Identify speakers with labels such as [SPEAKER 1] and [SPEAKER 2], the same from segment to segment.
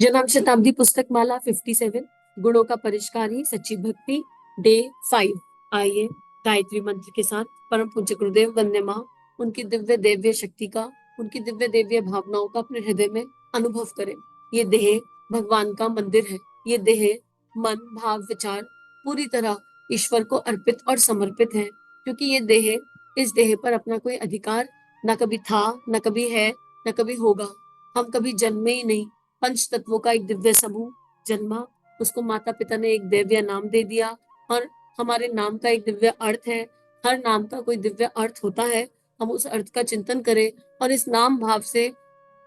[SPEAKER 1] जन्म शताब्दी पुस्तक माला 57 गुणों का परिष्कार ही सच्ची भक्ति डे 5। आइए गायत्री मंत्र के साथ परम पूज्य गुरुदेव वंदे मां उनकी दिव्य देव्य शक्ति का, उनकी दिव्य देव्य भावनाओं का अपने हृदय में अनुभव करें। ये देह भगवान का मंदिर है। ये देह मन भाव विचार पूरी तरह ईश्वर को अर्पित और समर्पित है, क्योंकि ये देह, इस देह पर अपना कोई अधिकार न कभी था, न कभी है, न कभी होगा। हम कभी जन्मे ही नहीं। पंच तत्वों का एक दिव्य समूह जन्मा, उसको माता पिता ने एक दिव्य नाम दे दिया, और हमारे नाम का एक दिव्य अर्थ है। हर नाम का कोई दिव्य अर्थ होता है। हम उस अर्थ का चिंतन करें और इस नाम भाव से,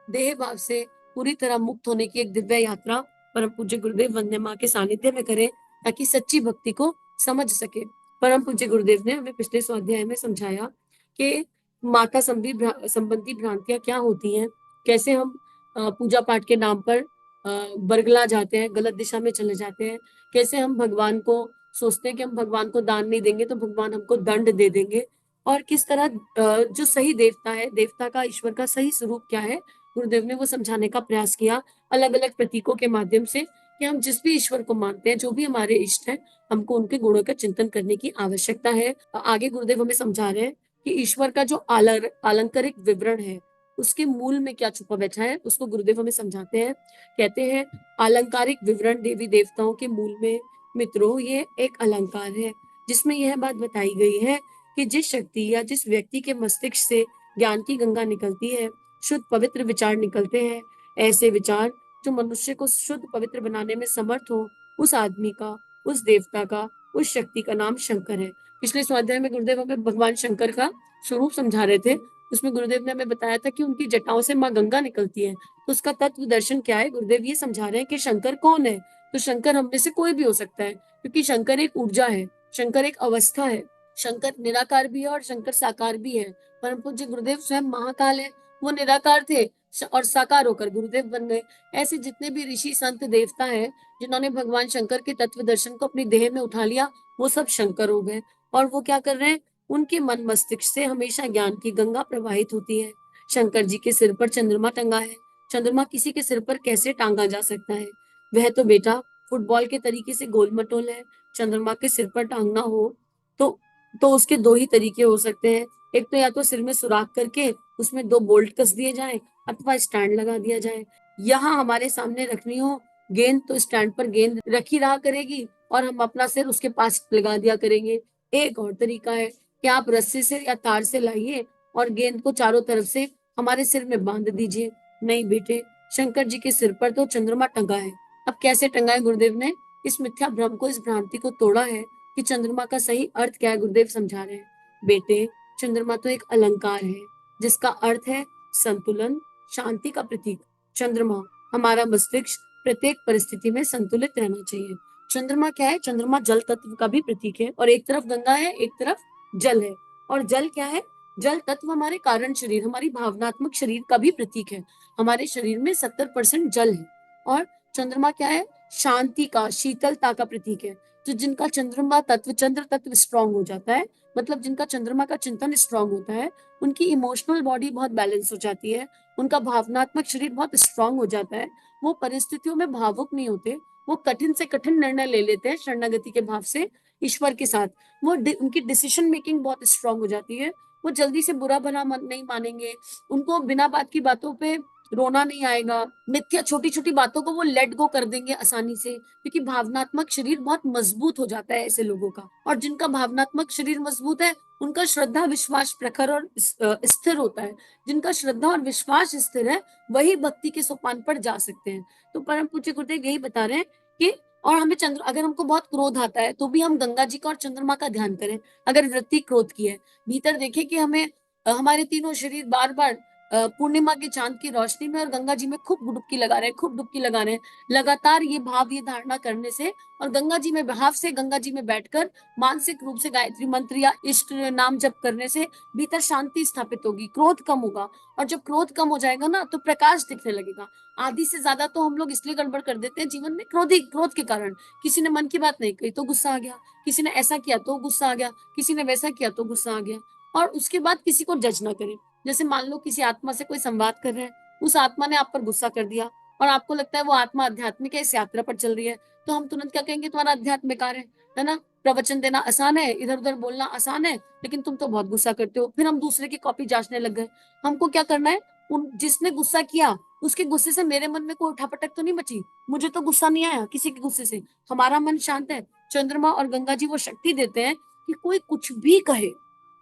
[SPEAKER 1] देह भाव से पूरी तरह मुक्त होने की एक दिव्य यात्रा परम पूज्य गुरुदेव वंदे मां के सानिध्य में करें, ताकि सच्ची भक्ति को समझ सके। परम पूज्य गुरुदेव ने हमें पिछले स्वाध्याय में समझाया कि माता संबंधी भ्रांतियां क्या होती हैं, कैसे हम पूजा पाठ के नाम पर बरगला जाते हैं, गलत दिशा में चले जाते हैं, कैसे हम भगवान को सोचते हैं कि हम भगवान को दान नहीं देंगे तो भगवान हमको दंड दे देंगे, और किस तरह जो सही देवता है, देवता का, ईश्वर का सही स्वरूप क्या है, गुरुदेव ने वो समझाने का प्रयास किया अलग अलग प्रतीकों के माध्यम से, कि हम जिस भी ईश्वर को मानते हैं, जो भी हमारे इष्ट हैं, हमको उनके गुणों का चिंतन करने की आवश्यकता है। आगे गुरुदेव हमें समझा रहे हैं कि ईश्वर का जो आलंकारिक विवरण है, उसके मूल में क्या छुपा बैठा है, उसको गुरुदेव हमें समझाते हैं। कहते हैं, आलंकारिक विवरण देवी देवताओं के मूल में मित्रों ये एक अलंकार है, जिसमें यह बात बताई गई है कि जिस शक्ति या जिस व्यक्ति के मस्तिष्क से ज्ञान की गंगा निकलती है, शुद्ध पवित्र विचार निकलते हैं, ऐसे विचार जो मनुष्य को शुद्ध पवित्र बनाने में समर्थ हो, उस आदमी का, उस देवता का, उस शक्ति का नाम शंकर है। पिछले स्वाध्याय में गुरुदेव हमें भगवान शंकर का स्वरूप समझा रहे थे। उसमें गुरुदेव ने हमें बताया था कि उनकी जटाओं से माँ गंगा निकलती है। तो उसका तत्व दर्शन क्या है, गुरुदेव ये समझा रहे हैं कि शंकर कौन है। तो शंकर हम में से कोई भी हो सकता है, क्योंकि शंकर एक ऊर्जा है, शंकर एक अवस्था है, शंकर निराकार भी है और शंकर साकार भी है। परम पूज्य गुरुदेव स्वयं महाकाल है, वो निराकार थे और साकार होकर गुरुदेव बन गए। ऐसे जितने भी ऋषि संत देवता हैं, जिन्होंने भगवान शंकर के तत्व दर्शन को अपनी देह में उठा लिया, वो सब शंकर हो गए। और वो क्या कर रहे हैं, उनके मन मस्तिष्क से हमेशा ज्ञान की गंगा प्रवाहित होती है। शंकर जी के सिर पर चंद्रमा टंगा है। चंद्रमा किसी के सिर पर कैसे टांगा जा सकता है? वह तो बेटा फुटबॉल के तरीके से गोल मटोल है। चंद्रमा के सिर पर टांगना हो तो उसके दो ही तरीके हो सकते हैं। एक तो या तो सिर में सुराख करके उसमें दो बोल्ट कस दिए जाए, अथवा स्टैंड लगा दिया जाए। यहाँ हमारे सामने रखनी हो गेंद, तो स्टैंड पर गेंद रखी रहा करेगी और हम अपना सिर उसके पास लगा दिया करेंगे। एक और तरीका है कि आप रस्सी से या तार से लाइए और गेंद को चारों तरफ से हमारे सिर में बांध दीजिए। नहीं बेटे, शंकर जी के सिर पर तो चंद्रमा टंगा है। अब कैसे टंगा है, गुरुदेव ने इस मिथ्या भ्रम को, इस भ्रांति को तोड़ा है कि चंद्रमा का सही अर्थ क्या है। गुरुदेव समझा रहे हैं, बेटे चंद्रमा तो एक अलंकार है, जिसका अर्थ है संतुलन, शांति का प्रतीक। चंद्रमा, हमारा मस्तिष्क प्रत्येक परिस्थिति में संतुलित रहना चाहिए। चंद्रमा क्या है, चंद्रमा जल तत्व का भी प्रतीक है, और एक तरफ गंगा है, एक तरफ जल है। और जल क्या है, जल तत्व हमारे कारण शरीर, हमारी भावनात्मक शरीर का भी प्रतीक है। हमारे शरीर में 70% जल है। और चंद्रमा क्या है, शांति का, शीतलता का प्रतीक है। तो जिनका चंद्रमा तत्व, चंद्र तत्व स्ट्रांग हो जाता है, मतलब जिनका चंद्रमा का चिंतन स्ट्रांग होता है, उनकी इमोशनल बॉडी बहुत बैलेंस हो जाती है, उनका भावनात्मक शरीर बहुत स्ट्रांग हो जाता है। वो परिस्थितियों में भावुक नहीं होते, वो कठिन से कठिन निर्णय ले लेते हैं शरणागति के भाव से ईश्वर के साथ। उनकी डिसीजन मेकिंग बहुत स्ट्रांग हो जाती है। वो जल्दी से बुरा भला नहीं मानेंगे, उनको बिना बात की बातों पे रोना नहीं आएगा, मिथ्या छोटी छोटी बातों को वो लेट गो कर देंगे आसानी से, क्योंकि भावनात्मक शरीर बहुत मजबूत हो जाता है ऐसे लोगों का। और जिनका भावनात्मक शरीर मजबूत है, उनका श्रद्धा विश्वास प्रखर और स्थिर होता है। जिनका श्रद्धा और विश्वास स्थिर है, वही भक्ति के सोपान पर जा सकते हैं। तो परम पूज्य गुरुदेव यही बता रहे हैं कि, और हमें अगर हमको बहुत क्रोध आता है, तो भी हम गंगा जी का और चंद्रमा का ध्यान करें। अगर वृत्ति क्रोध की है, भीतर देखें कि हमें हमारे तीनों शरीर बार बार पूर्णिमा के चांद की रोशनी में और गंगा जी में खूब डुबकी लगा रहे हैं, खूब डुबकी लगा रहे हैं। लगातार ये भाव, ये धारणा करने से और गंगा जी में भाव से, गंगा जी में बैठकर मानसिक रूप से गायत्री मंत्र या इष्ट नाम जप करने से भीतर शांति स्थापित होगी, क्रोध कम होगा। और जब क्रोध कम हो जाएगा ना, तो प्रकाश दिखने लगेगा। आधी से ज्यादा तो हम लोग इसलिए गड़बड़ कर देते हैं जीवन में, क्रोध के कारण। किसी ने मन की बात नहीं कही तो गुस्सा आ गया, किसी ने ऐसा किया तो गुस्सा आ गया, किसी ने वैसा किया तो गुस्सा आ गया। और उसके बाद किसी को जज ना करें। जैसे मान लो किसी आत्मा से कोई संवाद कर रहे हैं, उस आत्मा ने आप पर गुस्सा कर दिया, और आपको लगता है वो आत्मा आध्यात्मिक है, इस यात्रा पर चल रही है, तो हम तुरंत क्या कहेंगे, तुम्हारा अध्यात्म बेकार है ना? प्रवचन देना आसान है, इधर उधर बोलना आसान है, लेकिन तुम तो बहुत गुस्सा करते हो। फिर हम दूसरे की कॉपी जांचने लग गए। हमको क्या करना है, उन जिसने गुस्सा किया उसके गुस्से से मेरे मन में कोई उठापटक तो नहीं मची, मुझे तो गुस्सा नहीं आया किसी के गुस्से से, हमारा मन शांत है। चंद्रमा और गंगा जी वो शक्ति देते हैं कि कोई कुछ भी कहे,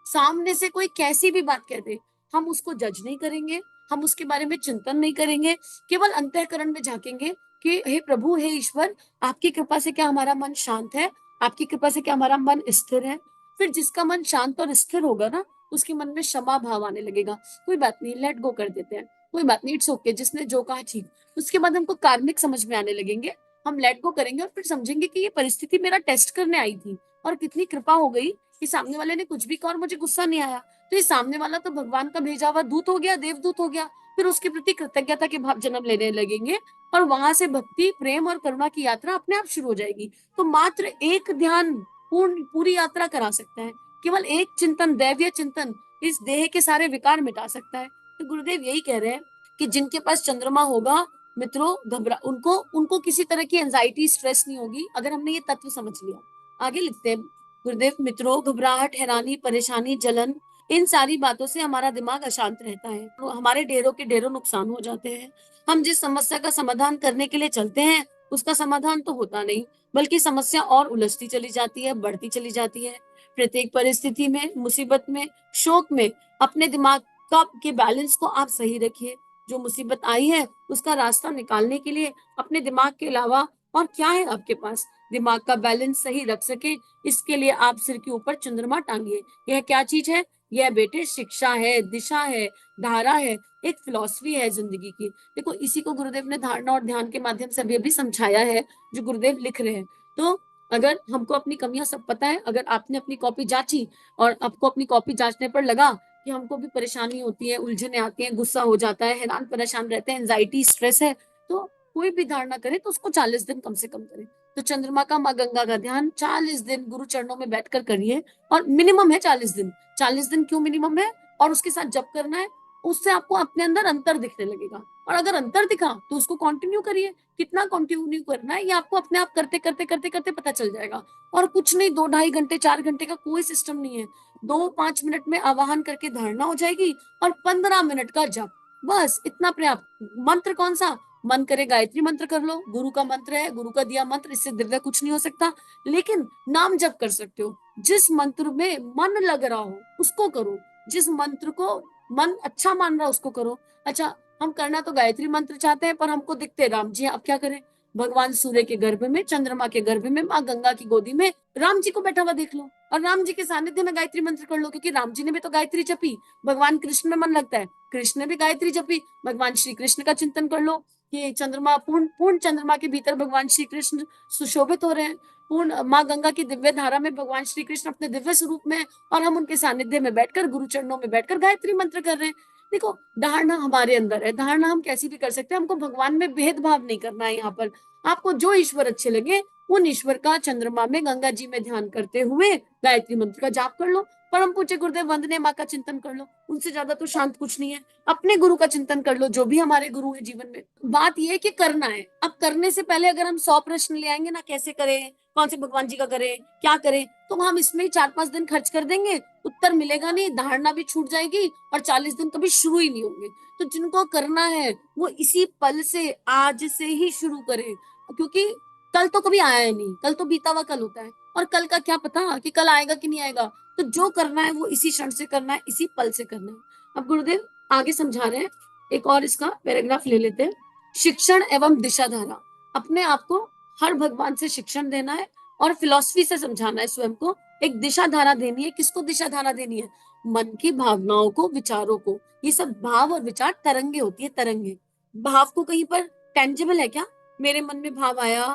[SPEAKER 1] सामने से कोई कैसी भी बात कह दे, हम उसको जज नहीं करेंगे, हम उसके बारे में चिंतन नहीं करेंगे, केवल अंतःकरण में झांकेंगे कि हे प्रभु, हे ईश्वर, आपकी कृपा से क्या हमारा मन शांत है, आपकी कृपा से क्या हमारा मन स्थिर है। फिर जिसका मन शांत और स्थिर होगा ना, उसके मन में क्षमा भाव आने लगेगा। कोई बात नहीं, लेट गो कर देते हैं, कोई बात नहीं, इट्स ओके, जिसने जो कहा ठीक। उसके बाद हमको कार्मिक समझ में आने लगेंगे, हम लेट गो करेंगे और फिर समझेंगे कि ये परिस्थिति मेरा टेस्ट करने आई थी, और कितनी कृपा हो गई कि सामने वाले ने कुछ भी कहा और मुझे गुस्सा नहीं आया। तो ये सामने वाला तो भगवान का भेजा हुआ दूत हो गया, देवदूत हो गया। फिर उसके प्रति कृतज्ञता के भाव जन्म लेने लगेंगे, और वहां से भक्ति, प्रेम और करुणा की यात्रा अपने आप शुरू हो जाएगी। तो मात्र एक ध्यान पूरी यात्रा करा सकता है। केवल एक चिंतन, दैवीय चिंतन, इस देह के सारे विकार मिटा सकता है। तो गुरुदेव यही कह रहे हैं कि जिनके पास चंद्रमा होगा, मित्रों, घबरा उनको उनको किसी तरह की एंजाइटी, स्ट्रेस नहीं होगी, अगर हमने ये तत्व समझ लिया। आगे लिखते हैं गुरुदेव, मित्रों, घबराहट, हैरानी, परेशानी, जलन, इन सारी बातों से हमारा दिमाग अशांत रहता है, तो हमारे ढेरों के ढेरों नुकसान हो जाते हैं। हम जिस समस्या का समाधान करने के लिए चलते हैं, उसका समाधान तो होता नहीं, बल्कि समस्या और उलझती चली जाती है, बढ़ती चली जाती है। प्रत्येक परिस्थिति में, मुसीबत में, शोक में अपने दिमाग का के बैलेंस को आप सही रखिए। जो मुसीबत आई है उसका रास्ता निकालने के लिए अपने दिमाग के अलावा और क्या है आपके पास? दिमाग का बैलेंस सही रख सके, इसके लिए आप सिर के ऊपर चंद्रमा टांगिए। यह क्या चीज है? यह बेटे शिक्षा है, दिशा है, धारा है, एक फिलॉसफी है जिंदगी की। देखो, इसी को गुरुदेव ने धारणा और ध्यान के माध्यम से अभी अभी समझाया है, जो गुरुदेव लिख रहे हैं। तो अगर हमको अपनी कमियां सब पता है, अगर आपने अपनी कॉपी जांची और आपको अपनी कॉपी जांचने पर लगा कि हमको भी परेशानी होती है, उलझने आती है, गुस्सा हो जाता है, हैरान परेशान रहते हैं, एंजाइटी, स्ट्रेस है, तो कोई भी धारणा करे तो उसको 40 दिन कम से कम करें। तो चंद्रमा का, माँ गंगा का ध्यान 40 दिन गुरु चरणों में बैठकर करिए, और मिनिमम है 40 दिन। 40 दिन क्यों मिनिमम है? और उसके साथ जब करना है, उससे आपको अपने अंदर अंतर दिखने लगेगा, और अगर अंतर दिखा तो उसको कंटिन्यू करिए। कितना कंटिन्यू करना है, ये आपको अपने आप करते करते करते करते पता चल जाएगा। और कुछ नहीं, 2 ढाई घंटे 4 घंटे का कोई सिस्टम नहीं है। 2 5 मिनट में आवाहन करके धारणा हो जाएगी, और 15 मिनट का जप, बस इतना पर्याप्त। मंत्र कौन सा? मन करे गायत्री मंत्र कर लो, गुरु का मंत्र है, गुरु का दिया मंत्र, इससे दिव्य कुछ नहीं हो सकता। लेकिन नाम जप कर सकते हो, जिस मंत्र में मन लग रहा हो उसको करो, जिस मंत्र को मन अच्छा मान रहा है उसको करो। अच्छा, हम करना तो गायत्री मंत्र चाहते हैं, पर हमको दिखते राम जी, अब क्या करें? भगवान सूर्य के गर्भ में, चंद्रमा के गर्भ में, माँ गंगा की गोदी में राम जी को बैठा हुआ देख लो, और राम जी के सानिध्य में गायत्री मंत्र कर लो, क्योंकि राम जी ने भी तो गायत्री जपी। भगवान कृष्ण में मन लगता है, कृष्ण ने भी गायत्री जपी। भगवान श्री कृष्ण का चिंतन कर लो कि चंद्रमा, पूर्ण पूर्ण चंद्रमा के भीतर भगवान श्री कृष्ण सुशोभित हो रहे हैं, पूर्ण माँ गंगा की दिव्य धारा में भगवान श्री कृष्ण अपने दिव्य स्वरूप में है, और हम उनके सानिध्य में बैठकर, गुरु चरणों में बैठकर गायत्री मंत्र कर रहे हैं। देखो, धारणा हमारे अंदर है, धारणा हम कैसी भी कर सकते हैं, हमको भगवान में भेदभाव नहीं करना है। यहाँ पर आपको जो ईश्वर अच्छे लगे, उन ईश्वर का चंद्रमा में, गंगा जी में ध्यान करते हुए गायत्री मंत्र का जाप कर लो। परम पूज्य गुरुदेव वंदने माँ का चिंतन कर लो, उनसे ज्यादा तो शांत कुछ नहीं है। अपने गुरु का चिंतन कर लो, जो भी हमारे गुरु है जीवन में। बात यह है कि करना है। अब करने से पहले अगर हम 100 प्रश्न ले आएंगे ना, कैसे करें, कौन से भगवान जी का करें, क्या करें, तो हम इसमें ही 4 5 दिन खर्च कर देंगे, उत्तर मिलेगा नहीं, धारणा भी छूट जाएगी, और 40 दिन कभी शुरू ही नहीं होंगे। तो जिनको करना है वो इसी पल से, आज से ही शुरू करें, क्योंकि कल तो कभी आया ही नहीं, कल तो बीता हुआ कल होता है, और कल का क्या पता कि कल आएगा कि नहीं आएगा। तो जो करना है वो इसी क्षण से करना है, इसी पल से करना है। अब गुरुदेव आगे समझा रहे हैं, एक और इसका पैराग्राफ ले लेते हैं। शिक्षण एवं दिशा धारा, अपने आप को हर भगवान से शिक्षण देना है, और फिलॉसफी से समझाना है स्वयं को, एक दिशा धारा देनी है। किसको दिशा धारा देनी है? मन की भावनाओं को, विचारों को। ये सब भाव और विचार तरंगे होती है, तरंगे। भाव को कहीं पर टेंजिबल है क्या? मेरे मन में भाव आया,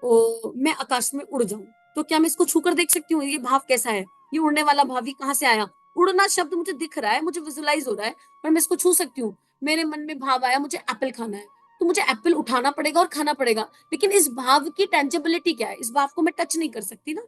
[SPEAKER 1] मैं आकाश में उड़ जाऊं, तो क्या मैं इसको छूकर देख सकती हूँ ये भाव कैसा है? ये उड़ने वाला भाव ही कहाँ से आया? उड़ना शब्द मुझे दिख रहा है, मुझे विजुलाइज हो रहा है, पर मैं इसको छू सकती हूँ। मेरे मन में भाव आया, मुझे एप्पल खाना है, तो मुझे एप्पल उठाना पड़ेगा और खाना पड़ेगा, लेकिन इस भाव की टेंजिबिलिटी क्या है? इस भाव को मैं टच नहीं कर सकती ना।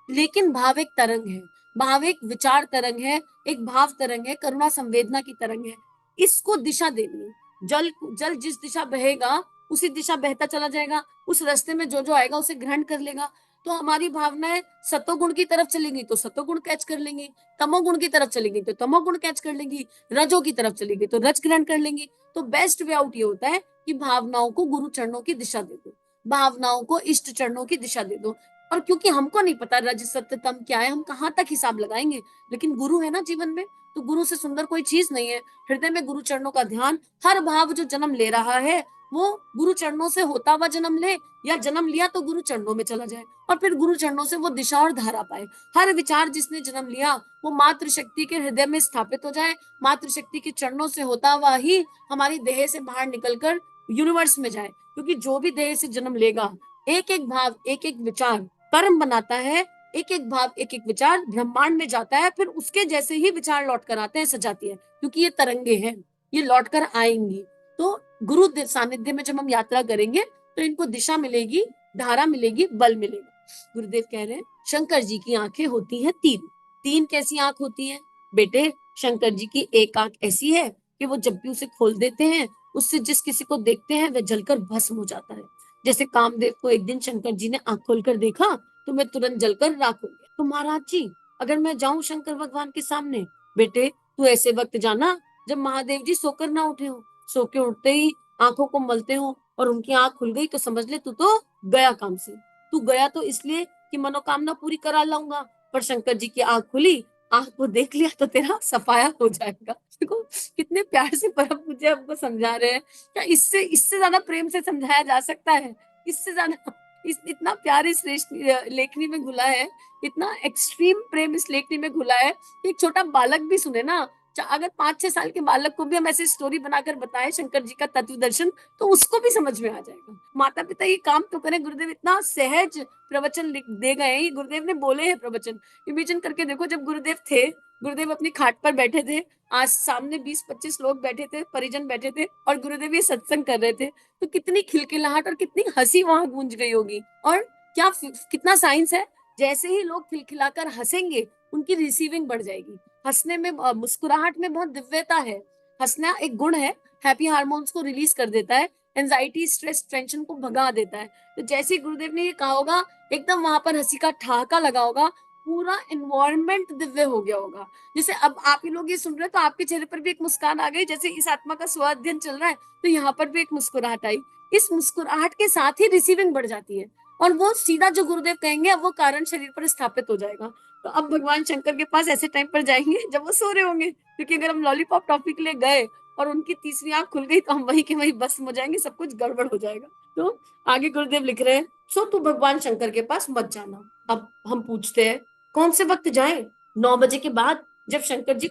[SPEAKER 1] लेकिन भाव एक तरंग है, भाव एक विचार तरंग है, एक भाव तरंग है, करुणा संवेदना की तरंग है। इसको दिशा देनी है। जल जल जिस दिशा बहेगा उसी दिशा बहता चला जाएगा, उस रास्ते में जो जो आएगा उसे ग्रहण कर लेगा। तो हमारी भावनाएं सतोगुण की तरफ चलेंगी तो सतोगुण कैच कर लेंगी, तमोगुण की तरफ चलेंगी तो तमोगुण कैच कर लेंगी, रजो की तरफ चलेगी तो रज ग्रहण कर लेंगी। तो बेस्ट वे आउट ये होता है कि भावनाओं को गुरु चरणों की दिशा दे दो, भावनाओं को इष्ट चरणों की दिशा दे दो। और क्योंकि हमको नहीं पता रज सत्य तम क्या है, हम कहाँ तक हिसाब लगाएंगे, लेकिन गुरु है ना जीवन में, तो गुरु से सुंदर कोई चीज नहीं है। हृदय में गुरु चरणों का ध्यान, हर भाव जो जन्म ले रहा है वो गुरु चरणों से होता हुआ जन्म ले, या जन्म लिया तो गुरु चरणों में चला जाए और फिर गुरु चरणों से वो दिशा और धारा पाए। हर विचार जिसने जन्म लिया वो मातृशक्ति के हृदय में स्थापित हो जाए, मातृशक्ति के चरणों से होता हुआ ही हमारी देह से बाहर निकलकर यूनिवर्स में जाए। क्योंकि जो भी देह से जन्म लेगा, एक एक भाव एक एक विचार कर्म बनाता है, एक एक भाव एक एक विचार ब्रह्मांड में जाता है, फिर उसके जैसे ही विचार लौट कर आते हैं सजाती है, क्योंकि ये तरंगे हैं, ये लौट कर आएंगी। तो गुरु सानिध्य में जब हम यात्रा करेंगे तो इनको दिशा मिलेगी, धारा मिलेगी, बल मिलेगा। गुरुदेव कह रहे हैं शंकर जी की आंखें होती हैं तीन। तीन कैसी आंख होती है बेटे? शंकर जी की एक आंख ऐसी है कि वो जब भी उसे खोल देते हैं, उससे जिस किसी को देखते हैं वह जलकर भस्म हो जाता है। जैसे कामदेव को एक दिन शंकर जी ने आंख खोलकर देखा तो मैं तुरंत जलकर राख हो गया। तो महाराज जी अगर मैं जाऊं शंकर भगवान के सामने, बेटे तू ऐसे वक्त जाना जब महादेव जी सोकर ना उठे हो, सो के उठते ही आंखों को मलते हो और उनकी आंख खुल गई तो समझ ले तू तो गया काम से। तू गया तो इसलिए कि मनोकामना पूरी करा लाऊंगा, पर शंकर जी की आंख खुली, आंख को देख लिया तो तेरा सफाया हो जाएगा। देखो कितने प्यार से परम मुझे हमको समझा रहे हैं। क्या इससे इससे ज्यादा प्रेम से समझाया जा सकता है? इससे ज्यादा इतना प्यार इस लेखनी में घुला है, इतना एक्सट्रीम प्रेम इस लेखनी में घुला है। एक छोटा बालक भी सुने ना, अगर 5-6 साल के बालक को भी हम ऐसे स्टोरी बनाकर बताएं शंकर जी का तत्व दर्शन, तो उसको भी समझ में आ जाएगा। माता पिता ये काम तो करें। गुरुदेव इतना सहज प्रवचन दे गए हैं, ये गुरुदेव ने बोले हैं प्रवचन। इमेजिन करके देखो, जब गुरुदेव थे, गुरुदेव अपनी खाट पर बैठे थे, आज सामने 20-25 लोग बैठे थे, परिजन बैठे थे और गुरुदेव ये सत्संग कर रहे थे, तो कितनी खिलखिलाहट और कितनी हंसी वहां गूंज गई होगी। और क्या कितना साइंस है, जैसे ही लोग खिलखिलाकर हंसेंगे उनकी रिसीविंग बढ़ जाएगी। हंसने में, मुस्कुराहट में बहुत दिव्यता है। हंसना एक गुण है, हैप्पी हार्मोन्स को रिलीज कर देता है, एंजाइटी स्ट्रेस टेंशन को भगा देता है। तो जैसे गुरुदेव ने ये कहा होगा, एकदम वहां पर हंसी का ठहाका लगा होगा, पूरा एनवायरनमेंट दिव्य हो गया होगा। जैसे अब आप ही लोग ये सुन रहे हैं तो आपके चेहरे पर भी एक मुस्कान आ गई, जैसे इस आत्मा का स्व अध्ययन चल रहा है तो यहाँ पर भी एक मुस्कुराहट आई। इस मुस्कुराहट के साथ ही रिसीविंग बढ़ जाती है और वो सीधा जो गुरुदेव कहेंगे अब वो कारण शरीर पर स्थापित हो जाएगा। तो अब भगवान शंकर के पास ऐसे टाइम पर जाएंगे जब वो सो रहे होंगे, क्योंकि अगर हम लॉलीपॉप टॉफी के लिए गए और उनकी तीसरी आंख खुल गई तो हम वहीं के वहीं बस हो जाएंगे, सब कुछ गड़बड़ हो जाएगा। तो आगे गुरुदेव लिख रहे हैं, सो तू भगवान शंकर के पास मत जाना। अब हम पूछते हैं कौन से वक्त जाए? 9 बजे के बाद, जब शंकर जी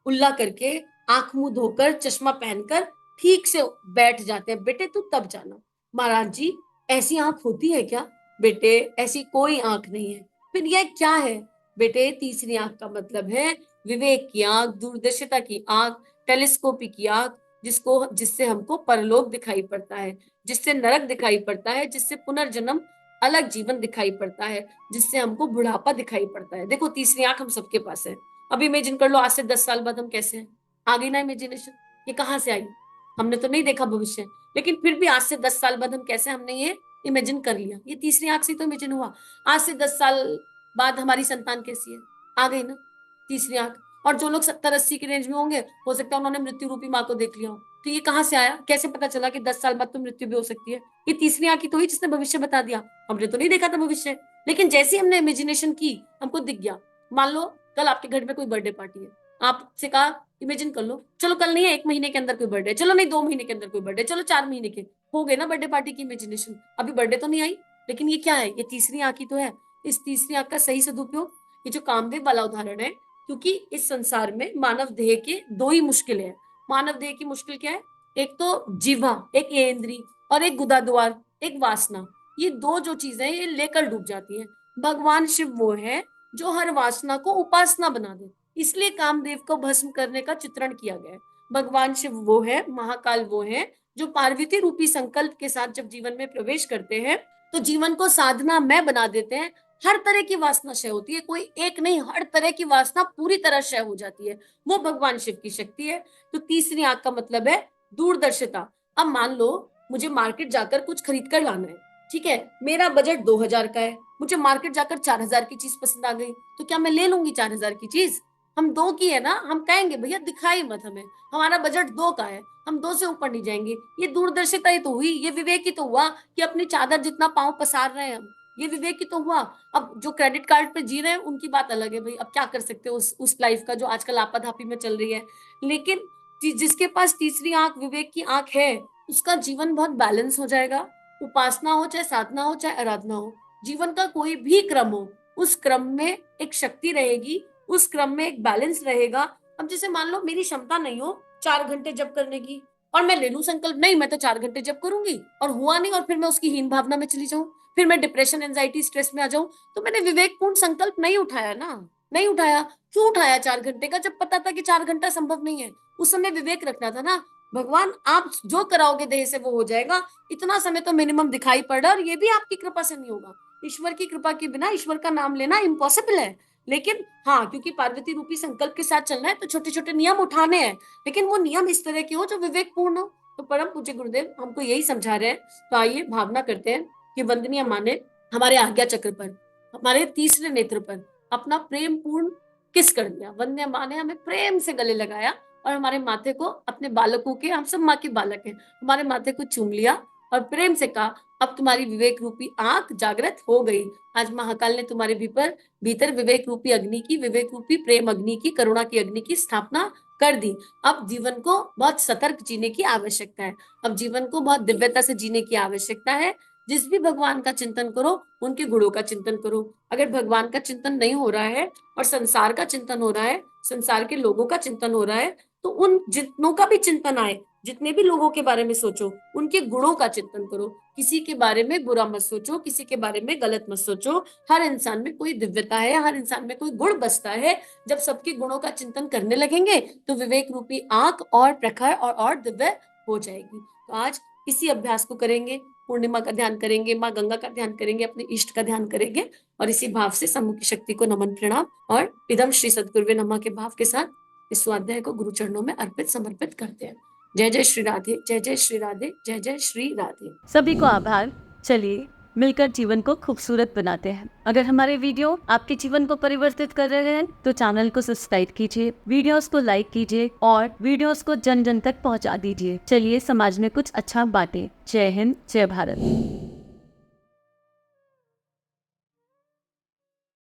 [SPEAKER 1] उल्ला करके आंख मुंह धोकर चश्मा पहनकर ठीक से बैठ जाते हैं, बेटे तू तब जाना। महाराज जी ऐसी आंख होती है क्या? बेटे ऐसी कोई आंख नहीं है। फिर यह क्या है? बेटे तीसरी आंख का मतलब है विवेक की आंख, दूरदर्शिता की आंख, टेलीस्कोपी की आंख, जिससे हमको परलोक दिखाई पड़ता है, जिससे नरक दिखाई पड़ता है, जिससे पुनर्जन्म अलग जीवन दिखाई पड़ता है, जिससे हमको बुढ़ापा दिखाई पड़ता है। देखो तीसरी आंख हम सबके पास है। अब इमेजिन कर लो आज से 10 साल बाद हम कैसे हैं। आ गई ना इमेजिनेशन? ये कहाँ से आई? हमने तो नहीं देखा भविष्य, लेकिन फिर भी आज से 10 साल बाद हम कैसे, हमने ये इमेजिन कर लिया। ये तीसरी आंख से तो इमेजिन हुआ। आज से 10 साल बाद हमारी संतान कैसी है, आ गई ना तीसरी आंख। और जो लोग 70-80 की रेंज में होंगे, हो सकता है उन्होंने मृत्यु रूपी माँ को देख लिया हो। तो ये कहाँ से आया? कैसे पता चला कि 10 साल बाद तो मृत्यु भी हो सकती है? ये तीसरी आंख ही तो हुई जिसने भविष्य बता दिया। हमने तो नहीं देखा था भविष्य, लेकिन जैसे हमने इमेजिनेशन की हमको दिख गया। मान लो कल आपके घर में कोई बर्थडे पार्टी है, आपसे कहा इमेजिन कर लो, चलो कल नहीं है 1 महीने के अंदर कोई बर्थडे, चलो नहीं 2 महीने के अंदर कोई बर्थडे, चलो 4 महीने के। हो गए ना बर्थडे पार्टी की इमेजिनेशन। अभी बर्थडे तो नहीं आई, लेकिन ये क्या है? ये तीसरी आंख ही तो है। इस तीसरी आंख का सही सदुपयोग, ये जो कामदेव वाला उदाहरण है, क्योंकि इस संसार में मानव देह के 2 ही मुश्किल है। मानव देह की मुश्किल क्या है? एक तो जीवा, एक इंद्री, और एक गुदा द्वार, एक वासना। ये 2 जो चीजें ये लेकर डूब जाती हैं। भगवान शिव वो है जो हर वासना को उपासना बना दे, इसलिए कामदेव को भस्म करने का चित्रण किया गया है। भगवान शिव वो है, महाकाल वो है जो पार्वती रूपी संकल्प के साथ जब जीवन में प्रवेश करते हैं तो जीवन को साधना में बना देते हैं। हर तरह की वासना क्षय होती है, कोई एक नहीं, हर तरह की वासना पूरी तरह क्षय हो जाती है। वो भगवान शिव की शक्ति है। तो तीसरी आंख का मतलब है दूरदर्शिता। अब मान लो मुझे मार्केट जाकर कुछ खरीद कर लाना है, ठीक है, मेरा बजट 2000 का है, मुझे मार्केट जाकर 4000 की चीज पसंद आ गई, तो क्या मैं ले लूंगी 4000 की चीज? हम दो की है ना, हम कहेंगे भैया दिखाई मत हमें, हमारा बजट दो का है, हम दो से ऊपर नहीं जाएंगे। ये दूरदर्शिता ही तो हुई, ये विवेक ही तो हुआ कि अपनी चादर जितना पांव पसार रहे हैं हम, ये विवेक ही तो हुआ। अब जो क्रेडिट कार्ड पे जी रहे हैं उनकी बात अलग है भाई, अब क्या कर सकते हो उस लाइफ का जो आजकल आपाधापी में चल रही है। लेकिन जिसके पास तीसरी आंख, विवेक की आंख है, उसका जीवन बहुत बैलेंस हो जाएगा। उपासना हो चाहे साधना हो चाहे आराधना हो, जीवन का कोई भी क्रम हो, उस क्रम में एक शक्ति रहेगी, उस क्रम में एक बैलेंस रहेगा। अब जैसे मान लो मेरी क्षमता नहीं हो 4 घंटे जप करने की, और मैं ले लूं संकल्प, नहीं मैं तो 4 घंटे जप करूंगी, और हुआ नहीं, और फिर मैं उसकी हीन भावना में चली जाऊं, फिर मैं डिप्रेशन एंजाइटी स्ट्रेस में आ जाऊं, तो मैंने विवेकपूर्ण संकल्प नहीं उठाया ना। नहीं उठाया। क्यों उठाया 4 घंटे का, जब पता था कि 4 घंटा संभव नहीं है? उस समय विवेक रखना था ना, भगवान आप जो कराओगे देह से वो हो जाएगा, इतना समय तो मिनिमम दिखाई पड़ रहा है, और ये भी आपकी कृपा से नहीं होगा। ईश्वर की कृपा के बिना ईश्वर का नाम लेना इम्पॉसिबल है। लेकिन हाँ, क्योंकि पार्वती रूपी संकल्प के साथ चलना है तो छोटे छोटे नियम उठाने हैं, लेकिन वो नियम इस तरह के हो जो विवेकपूर्ण हो। तो परम पूज्य गुरुदेव हमको यही समझा रहे हैं। तो आइए भावना करते हैं कि वंदनीय माँ ने हमारे आज्ञा चक्र पर, हमारे तीसरे नेत्र पर अपना प्रेम पूर्ण किस कर दिया। वंदनीय माँ ने हमें प्रेम से गले लगाया और हमारे माथे को अपने बालकों के, हम सब माँ के बालक हैं, हमारे माथे को चूम लिया और प्रेम से कहा अब तुम्हारी विवेक रूपी आंख जागृत हो गई। आज महाकाल ने तुम्हारे भीतर विवेक रूपी अग्नि की, विवेक रूपी प्रेम अग्नि की, करुणा की अग्नि की स्थापना कर दी। अब जीवन को बहुत सतर्क जीने की आवश्यकता है, अब जीवन को बहुत दिव्यता से जीने की आवश्यकता है। जिस भी भगवान का चिंतन करो, उनके गुणों का चिंतन करो। अगर भगवान का चिंतन नहीं हो रहा है और संसार का चिंतन हो रहा है, संसार के लोगों का चिंतन हो रहा है, तो उन जितनों का भी चिंतन आए, जितने भी लोगों के बारे में सोचो, उनके गुणों का चिंतन करो। किसी के बारे में बुरा मत सोचो, किसी के बारे में गलत मत सोचो। हर इंसान में कोई दिव्यता है, हर इंसान में कोई गुण बसता है। जब सबके गुणों का चिंतन करने लगेंगे तो विवेक रूपी आंख और प्रखर और दिव्य हो जाएगी। तो आज इसी अभ्यास को करेंगे, पूर्णिमा का ध्यान करेंगे, माँ गंगा का ध्यान करेंगे, अपने इष्ट का ध्यान करेंगे, और इसी भाव से सम्मुख शक्ति को नमन प्रणाम और इदम श्री सद्गुरुवे नमः के भाव के साथ इस स्वाध्याय को गुरु चरणों में अर्पित समर्पित करते हैं। जय जय श्री राधे, जय जय श्री राधे, जय जय श्री राधे।
[SPEAKER 2] सभी को आभार। चलिए मिलकर जीवन को खूबसूरत बनाते हैं। अगर हमारे वीडियो आपके जीवन को परिवर्तित कर रहे हैं तो चैनल को सब्सक्राइब कीजिए, वीडियोस को लाइक कीजिए और वीडियोस को जन जन तक पहुंचा दीजिए। चलिए समाज में कुछ अच्छा बांटें। जय हिंद, जय भारत।